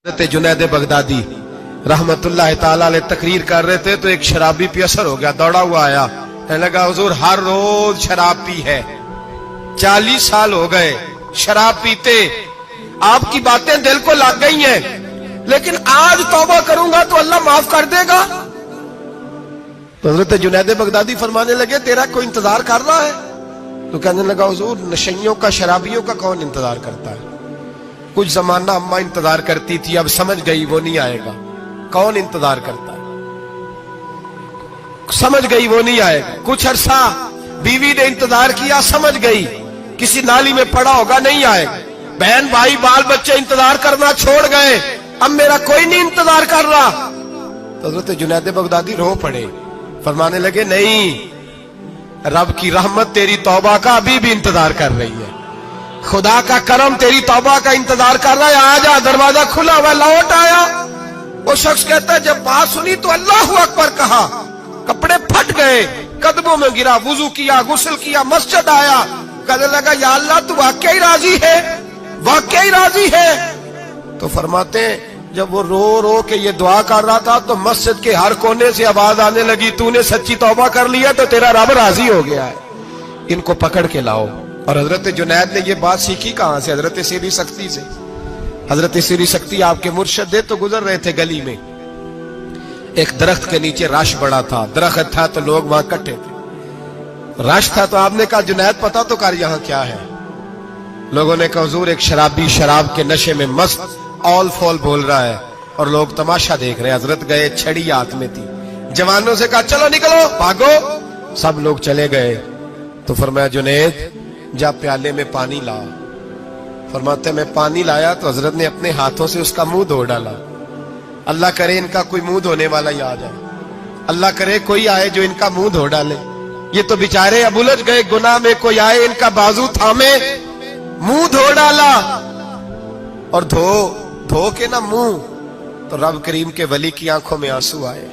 حضرت جنید بغدادی رحمتullah تعالی علیہ تقریر کر رہے تھے تو ایک شرابی پہ اثر ہو گیا، دوڑا ہوا آیا، کہنے لگا حضور ہر روز شراب پی ہے، 40 سال ہو گئے شراب پیتے، آپ کی باتیں دل کو لگ گئی ہیں، لیکن آج توبہ کروں گا تو اللہ معاف کر دے گا۔ تو حضرت جنید بغدادی فرمانے لگے تیرا کوئی انتظار کر رہا ہے؟ تو کہنے لگا حضور نشئیوں کا، شرابیوں کا کون انتظار کرتا ہے؟ کچھ زمانہ اماں انتظار کرتی تھی، اب سمجھ گئی وہ نہیں آئے گا۔ کون انتظار کرتا ہے؟ سمجھ گئی وہ نہیں آئے گا۔ کچھ عرصہ بیوی نے انتظار کیا، سمجھ گئی کسی نالی میں پڑا ہوگا، نہیں آئے گا۔ بہن بھائی بال بچے انتظار کرنا چھوڑ گئے، اب میرا کوئی نہیں انتظار کر رہا۔ تو حضرت جنید بغدادی رو پڑے، فرمانے لگے نہیں، رب کی رحمت تیری توبہ کا ابھی بھی انتظار کر رہی ہے، خدا کا کرم تیری توبہ کا انتظار کر رہا ہے، آ جا، دروازہ کھلا ہوا، لوٹ آیا۔ وہ شخص کہتا ہے جب بات سنی تو اللہ اکبر کہا، کپڑے پھٹ گئے، قدموں میں گرا، وضو کیا، غسل کیا، مسجد آیا، کہنے لگا یا اللہ تو واقعی راضی ہے، واقعی راضی ہے۔ تو فرماتے ہیں جب وہ رو رو کے یہ دعا کر رہا تھا تو مسجد کے ہر کونے سے آواز آنے لگی تو نے سچی توبہ کر لیا تو تیرا رب راضی ہو گیا ہے، ان کو پکڑ کے لاؤ۔ اور حضرت جنید نے یہ بات سیکھی کہاں سے؟ حضرت سیری سختی سے۔ حضرت سیری سختی آپ کے مرشد تھے، تو گزر رہے تھے گلی میں، ایک درخت کے نیچے رش بڑا تھا، درخت تھا تو لوگ وہاں کٹھے تھے، رش تھا تو آپ نے کہا جنید پتا تو کر یہاں کیا ہے؟ لوگوں نے کہا حضور ایک شرابی شراب کے نشے میں مست آل فول بول رہا ہے اور لوگ تماشا دیکھ رہے۔ حضرت گئے، چھڑی ہاتھ میں تھی، جوانوں سے کہا چلو نکلو بھاگو، سب لوگ چلے گئے۔ تو فرمایا جنید جا پیالے میں پانی لا۔ فرماتے میں پانی لایا تو حضرت نے اپنے ہاتھوں سے اس کا منہ دھو ڈالا۔ اللہ کرے ان کا کوئی منہ دھونے والا ہی آ جائے، اللہ کرے کوئی آئے جو ان کا منہ دھو ڈالے، یہ تو بیچارے اب الجھ گئے گناہ میں، کوئی آئے ان کا بازو تھامے، منہ دھو ڈالا، اور دھو کے نہ منہ، تو رب کریم کے ولی کی آنکھوں میں آنسو آئے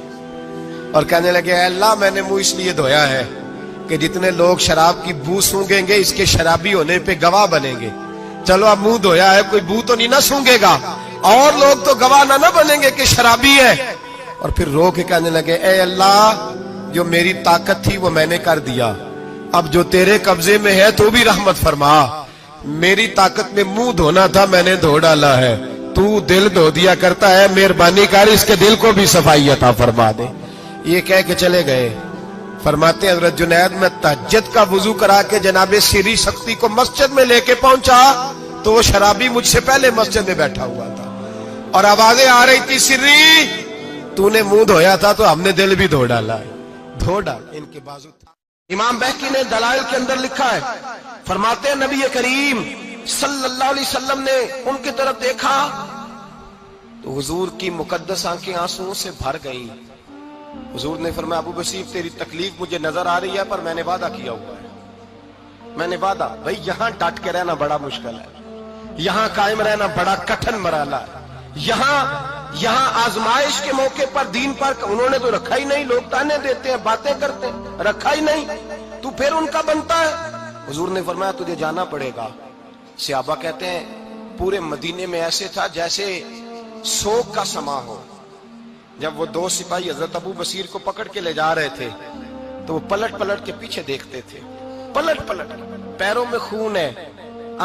اور کہنے لگے اے اللہ میں نے منہ اس لیے دھویا ہے کہ جتنے لوگ شراب کی بو سونگیں گے اس کے شرابی ہونے پہ گواہ بنیں گے، چلو اب منہ دھویا ہے کوئی بو تو نہیں نہ سونگے گا، اور لوگ تو گواہ نہ بنیں گے کہ شرابی ہے۔ اور پھر رو کے کہنے لگے اے اللہ جو میری طاقت تھی وہ میں نے کر دیا، اب جو تیرے قبضے میں ہے تو بھی رحمت فرما، میری طاقت میں منہ دھونا تھا میں نے دھو ڈالا ہے، تو دل دھو دیا کرتا ہے، مہربانی کر اس کے دل کو بھی صفائی عطا فرما دے۔ یہ کہہ کے چلے گئے۔ فرماتے ہیں حضرت جنید میں تہجد کا وضو کرا کے جناب سیری سختی کو مسجد میں لے کے پہنچا تو وہ شرابی مجھ سے پہلے مسجد میں بیٹھا ہوا تھا اور آوازیں آ رہی تھی سری تو نے منہ دھویا تھا تو ہم نے دل بھی دھو ڈالا ہے، دھو ڈال ان کے بازو تھا۔ امام بہقی نے دلائل کے اندر لکھا ہے، فرماتے ہیں نبی کریم صلی اللہ علیہ وسلم نے ان کی طرف دیکھا تو حضور کی مقدس آنکھیں آنسوؤں سے بھر گئیں۔ حضور نے فرمایا ابو بصیر تیری تکلیف مجھے نظر آ رہی ہے پر میں نے وعدہ کیا ہوا ہے، میں نے وعدہ، بھئی یہاں ڈٹ کے رہنا بڑا مشکل ہے، یہاں قائم رہنا بڑا کٹھن مرحلہ ہے، یہاں آزمائش کے موقع پر دین پر انہوں نے تو رکھا ہی نہیں، لوگ تانے دیتے ہیں باتیں کرتے ہیں، رکھا ہی نہیں، تو پھر ان کا بنتا ہے۔ حضور نے فرمایا تجھے جانا پڑے گا۔ صحابہ کہتے ہیں پورے مدینے میں ایسے تھا جیسے سوگ کا سما ہو۔ جب وہ دو سپاہی حضرت ابو بصیر کو پکڑ کے لے جا رہے تھے تو وہ پلٹ پلٹ کے پیچھے دیکھتے تھے، پلٹ پلٹ، پیروں میں خون ہے،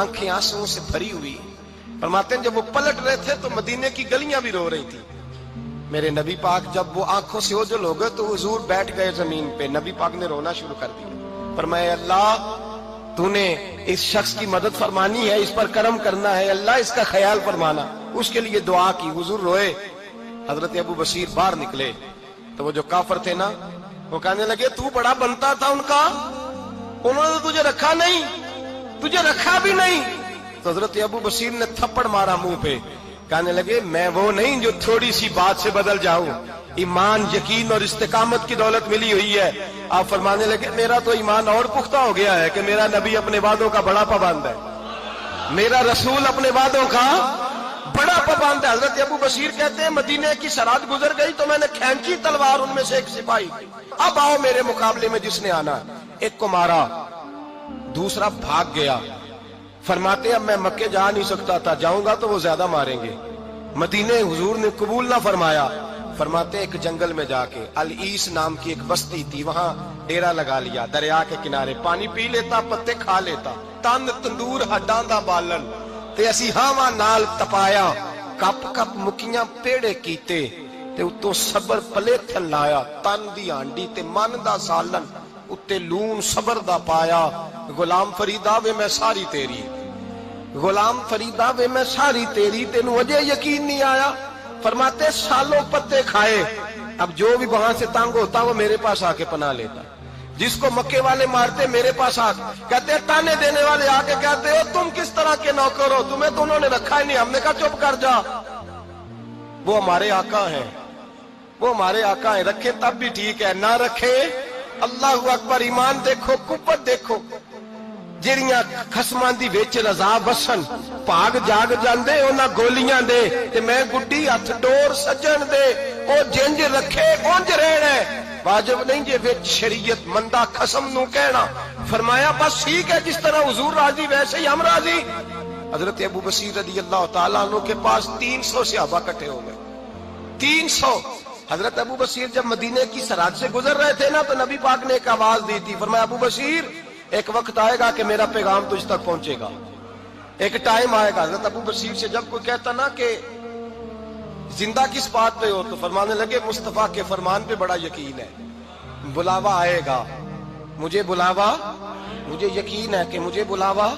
آنکھیں آنسوؤں سے بھری ہوئی۔ فرماتے ہیں جب وہ پلٹ رہے تھے تو مدینے کی گلیاں بھی رو رہی تھی۔ میرے نبی پاک جب وہ آنکھوں سے اوجھل ہو گئے تو حضور بیٹھ گئے زمین پہ، نبی پاک نے رونا شروع کر دیا۔ فرمایا اللہ تو نے اس شخص کی مدد فرمانی ہے، اس پر کرم کرنا ہے، اللہ اس کا خیال فرمانا، اس کے لیے دعا کی۔ حضور روئے۔ حضرت ابو بصیر باہر نکلے تو وہ جو کافر تھے نا وہ کہنے لگے تو بڑا بنتا تھا ان کا، انہوں نے تجھے رکھا نہیں، تجھے رکھا بھی نہیں۔ تو حضرت ابو بصیر نے تھپڑ مارا منہ پہ، کہنے لگے میں وہ نہیں جو تھوڑی سی بات سے بدل جاؤں، ایمان یقین اور استقامت کی دولت ملی ہوئی ہے۔ آپ فرمانے لگے میرا تو ایمان اور پختہ ہو گیا ہے کہ میرا نبی اپنے وعدوں کا بڑا پابند ہے، میرا رسول اپنے وعدوں کا بڑا پابند ہے۔ حضرت ابو بصیر کہتے ہیں مدینے کی سرحد گزر گئی تو میں نے کھینچی تلوار، ان میں سے ایک سپاہی، اب آؤ میرے مقابلے میں جس نے آنا، ایک کو مارا، دوسرا بھاگ گیا۔ فرماتے اب میں مکے جا نہیں سکتا تھا، جاؤں گا تو وہ زیادہ ماریں گے، مدینے حضور نے قبول نہ فرمایا. فرماتے ایک جنگل میں جا کے العیس نام کی ایک بستی تھی, وہاں ڈیرا لگا لیا, دریا کے کنارے پانی پی لیتا, پتے کھا لیتا, تن تندور ہڈاں دا بالن تے اسی ہاواں نال تپایا, کپ کپ مکیاں پیڑے کیتے تے اتوں صبر پلیتھن لایا, تن دی ہانڈی تے من دا سالن اتے لون صبر دا پایا. غلام فریدا وے میں ساری تیری, غلام فریدا وے میں ساری تیری, تینوں اجے یقین نہیں آیا. فرماتے سالوں پتے کھائے, اب جو بھی وہاں سے تنگ ہوتا وہ میرے پاس آ کے پناہ لیتا. جس کو مکے والے مارتے میرے پاس آ کہتے, تانے دینے والے آ کے کہتے ہو تم کس طرح کے نوکر ہو, تمہیں تو انہوں نے رکھا ہی نہیں. ہم نے کہا چپ کر جا, وہ ہمارے آقا ہیں, وہ ہمارے آقا ہیں, رکھے تب بھی ٹھیک ہے, نہ رکھے اللہ اکبر. ایمان دیکھو, قوت دیکھو, جڑیاں خسماں دی وچ رضا وسن, پاگ جاگ جاندے انہاں گولیاں دے تے میں گڈی ہتھ ڈور سجن دے, او جنج رکھے اونج رہنا ہے. واجب نہیں جے وچ شریعت مندہ قسم نو کہنا. فرمایا بس ٹھیک ہے, جس طرح حضور راضی ویسے ہی ہم راضی. حضرت ابو بصیر رضی اللہ تعالیٰ عنہ کے پاس 300 صحابہ اکٹھے ہو گئے, 300. حضرت ابو بصیر جب مدینے کی سرحد سے گزر رہے تھے نا, تو نبی پاک نے ایک آواز دی تھی. فرمایا ابو بصیر ایک وقت آئے گا کہ میرا پیغام تجھ تک پہنچے گا, ایک ٹائم آئے گا. حضرت ابو بصیر سے جب کوئی کہتا نا کہ زندہ کس بات پہ ہو, تو فرمانے لگے مصطفیٰ کے فرمان پہ بڑا یقین ہے, بلاوا آئے گا, مجھے بلاوا, مجھے یقین ہے کہ مجھے بلاوا,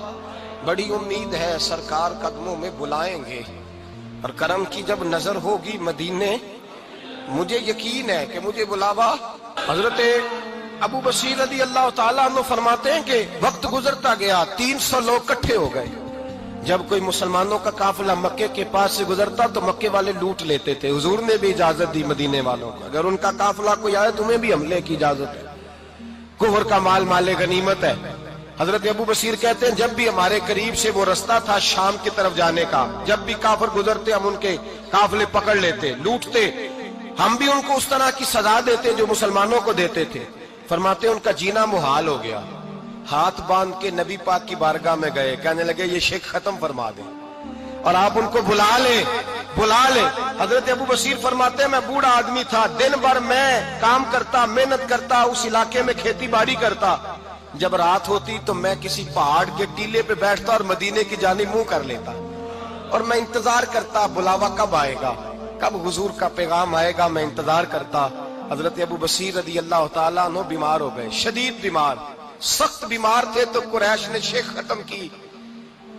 بڑی امید ہے سرکار قدموں میں بلائیں گے, اور کرم کی جب نظر ہوگی مدینے, مجھے یقین ہے کہ مجھے بلاوا. حضرت ابو بصیر رضی اللہ تعالیٰ عنہ فرماتے ہیں کہ وقت گزرتا گیا, 300 لوگ اکٹھے ہو گئے. جب کوئی مسلمانوں کا قافلہ مکے کے پاس سے گزرتا تو مکے والے لوٹ لیتے تھے. حضور نے بھی اجازت دی مدینے والوں کو, اگر ان کا قافلہ کوئی آئے تمہیں بھی حملے کی اجازت ہے, کفر کا مال مال غنیمت ہے. حضرت ابو بصیر کہتے ہیں جب بھی ہمارے قریب سے وہ رستہ تھا شام کی طرف جانے کا, جب بھی کافر گزرتے ہم ان کے قافلے پکڑ لیتے, لوٹتے, ہم بھی ان کو اس طرح کی سزا دیتے جو مسلمانوں کو دیتے تھے. فرماتے ان کا جینا محال ہو گیا, ہاتھ باندھ کے نبی پاک کی بارگاہ میں گئے, کہنے لگے یہ شرک ختم فرما دیں اور آپ ان کو بلا لیں, بلا لیں. حضرت ابو بصیر فرماتے ہیں میں بوڑھا آدمی تھا, دن بھر میں کام کرتا, محنت کرتا, اس علاقے میں کھیتی باڑی کرتا. جب رات ہوتی تو میں کسی پہاڑ کے ٹیلے پہ بیٹھتا اور مدینے کی جانب منہ کر لیتا, اور میں انتظار کرتا بلاوا کب آئے گا, کب حضور کا پیغام آئے گا, میں انتظار کرتا. حضرت ابو بصیر رضی اللہ تعالیٰ عنہ بیمار ہو گئے, شدید بیمار, سخت بیمار تھے, تو قریش نے شیخ ختم کی.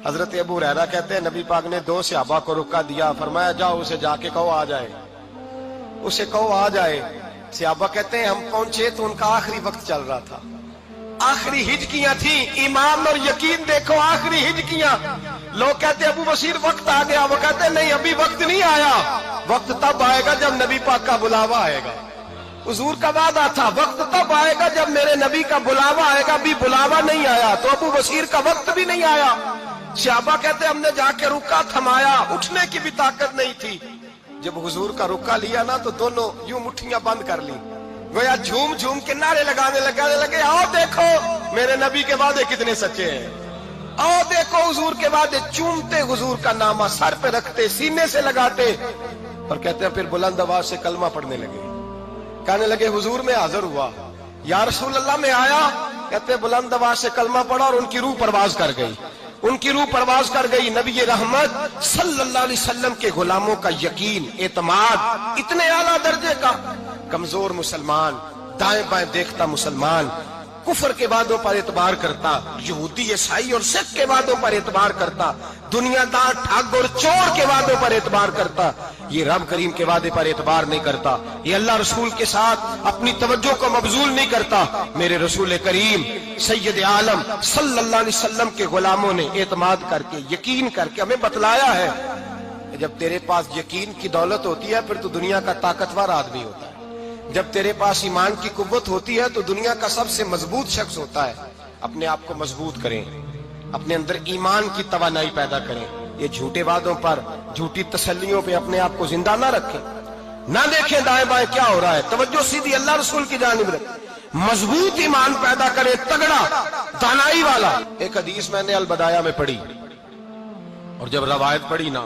حضرت ابو ہریرہ کہتے ہیں نبی پاک نے 2 صحابہ کو رکا دیا, فرمایا جاؤ اسے جا کے کہو آ جائے, اسے کہو آ جائے. صحابہ کہتے ہیں ہم پہنچے تو ان کا آخری وقت چل رہا تھا, آخری ہجکیاں تھیں. ایمان اور یقین دیکھو, آخری ہجکیاں. لوگ کہتے ابو بصیر وقت آ گیا, وہ کہتے نہیں ابھی وقت نہیں آیا, وقت تب آئے گا جب نبی پاک کا بلاوا آئے گا. حضور کا وعدہ تھا وقت تب آئے گا جب میرے نبی کا بلاوا آئے گا, ابھی بلاوا نہیں آیا, تو ابو بصیر کا وقت بھی نہیں آیا. صحابہ کہتے ہم نے جا کے رکا تھمایا, اٹھنے کی بھی طاقت نہیں تھی. جب حضور کا رکا لیا نا تو دونوں یوں مٹھیاں بند کر لی, گویا جھوم جھوم کے نعرے لگانے لگے آؤ دیکھو میرے نبی کے وعدے کتنے سچے ہیں, آؤ دیکھو حضور کے وعدے. چومتے حضور کا نامہ سر پہ رکھتے, سینے سے لگاتے, اور کہتے ہیں پھر بلند آواز سے کلمہ پڑھنے لگے. کہنے لگے حضور میں حاضر ہوا, یا رسول اللہ میں آیا. کہتے بلند آواز سے کلمہ پڑھا اور ان کی روح پرواز کر گئی, ان کی روح پرواز کر گئی. نبی رحمت صلی اللہ علیہ وسلم کے غلاموں کا یقین, اعتماد اتنے اعلیٰ درجے کا. کمزور مسلمان, دائیں بائیں دیکھتا مسلمان, کفر کے وعدوں پر اعتبار کرتا, یہودی عیسائی اور سکھ کے وعدوں پر اعتبار کرتا, دنیا دار ٹھگ اور چور کے وعدوں پر اعتبار کرتا, یہ رب کریم کے وعدے پر اعتبار نہیں کرتا, یہ اللہ رسول کے ساتھ اپنی توجہ کو مبذول نہیں کرتا. میرے رسول کریم سید عالم صلی اللہ علیہ وسلم کے غلاموں نے اعتماد کر کے, یقین کر کے ہمیں بتلایا ہے کہ جب تیرے پاس یقین کی دولت ہوتی ہے پھر تو دنیا کا طاقتور آدمی ہوتا ہے. جب تیرے پاس ایمان کی قوت ہوتی ہے تو دنیا کا سب سے مضبوط شخص ہوتا ہے. اپنے آپ کو مضبوط کریں, اپنے اندر ایمان کی توانائی پیدا کریں. یہ جھوٹے وعدوں پر, جھوٹی تسلیوں پہ اپنے آپ کو زندہ نہ رکھیں, نہ دیکھیں دائیں بائیں کیا ہو رہا ہے, توجہ سیدھی اللہ رسول کی جانب رکھیں. مضبوط ایمان پیدا کرے, تگڑا, دانائی والا. ایک حدیث میں نے البدایہ میں پڑھی, اور جب روایت پڑھی نا